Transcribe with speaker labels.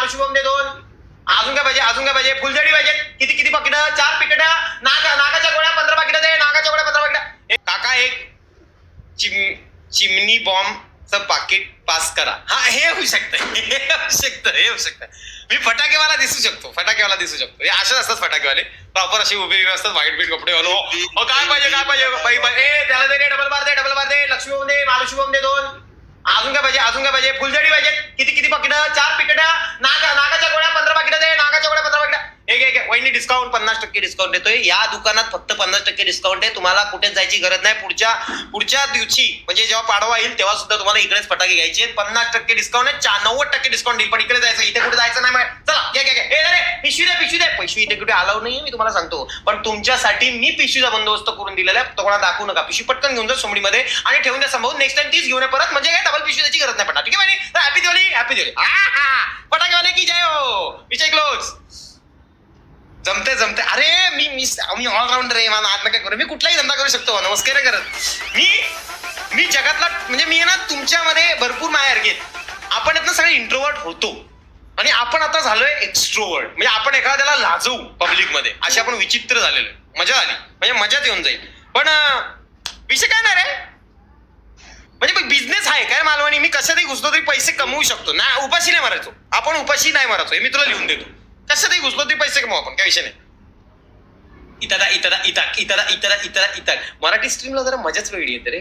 Speaker 1: शुभम दे 2. अजून काय पाहिजे, अजून काय पाहिजे, फुलझडी पाहिजे. किती किती पाकिट, 4 पाकिट. नागाच्या गोळ्या 15 पाकिट दे, नागाच्या गोळ्या 15 पाकिट. काका एक चिमनी बॉम्बचं पाकिट पास करा. हा हे होऊ शकतं, हे होऊ शकतं. मी फटाकेवाला दिसू शकतो, हे असेच असतात फटाकेवाले, प्रॉपर अशी उभे असतात, व्हाईट बीट कपडे घालून. काय पाहिजे, काय पाहिजे, त्याला दे, डबल बार दे, लक्ष्मी दे, मालुशुभम दे 2. अजून काय पाहिजे, अजून काय पाहिजे, फुलझडी पाहिजे. किती किती पाकिट, 4 पाकिट. नागाच्या गोळ्या 15 पाकिट दे, नागाच्या गोळ्या 15 पाकिट. एक वहिनी डिस्काउंट 50% डिस्काउंट देतोय. या दुकानात फक्त 50% डिस्काउंट आहे. तुम्हाला कुठेच जायची गरज नाही. पुढच्या दिवशी म्हणजे जेव्हा पाडवा येईल तेव्हा सुद्धा तुम्हाला इकडेच फटाके घ्यायचे. 50% डिस्काउंट आहे, 90% डिस्काउंट देईल. पण इकडे जायचं, इथे कुठे जायचं नाही. चला घ्या. पिशवी दे. पिशवी इथे कुठे अलाव नाहीये, मी तुम्हाला सांगतो. पण तुमच्यासाठी मी पिशवीचा बंदोबस्त करून दिलेला आहे. तो कोणाला दाखवू नका. पिशवी पटकन घेऊन जा सोमडीमध्ये आणि ठेवून द्या संभावून. नेक्स्ट टाइम तीच घेऊन परत, म्हणजे काय डबल पिशवी त्याची गरज नाही पडणार. ठीक आहे. हॅपी दिवाळी. फटाकेवाले की जय हो. विषय क्लोज. जमते. अरे मी ऑलराऊंडर आहे. मला आत काय करू, मी कुठलाही धंदा करू शकतो. नमस्कार करत मी जगातला, म्हणजे मी ना तुमच्यामध्ये भरपूर मायासारखे आहेत. आपण यातनं सगळे इंट्रोवर्ट होतो आणि आपण आता झालोय एक्स्ट्रोवर्ट. म्हणजे आपण एखाद्याला लाजवू पब्लिक मध्ये, असे आपण विचित्र झालेलो. मजा आली, म्हणजे मजाच येऊन जाईल. पण विषय काय नाही रे, म्हणजे बिझनेस आहे काय मालवणी. मी कशातही घुसलो तरी पैसे कमवू शकतो ना. उपाशी नाही मारायचो आपण, उपाशी नाही मारायचो. हे मी तुला लिहून देतो. कशातही घुसलो तरी पैसे कमवू आपण, काय विषय नाही. इतर मराठी स्ट्रीमला जरा मजाच वेगळी येते रे.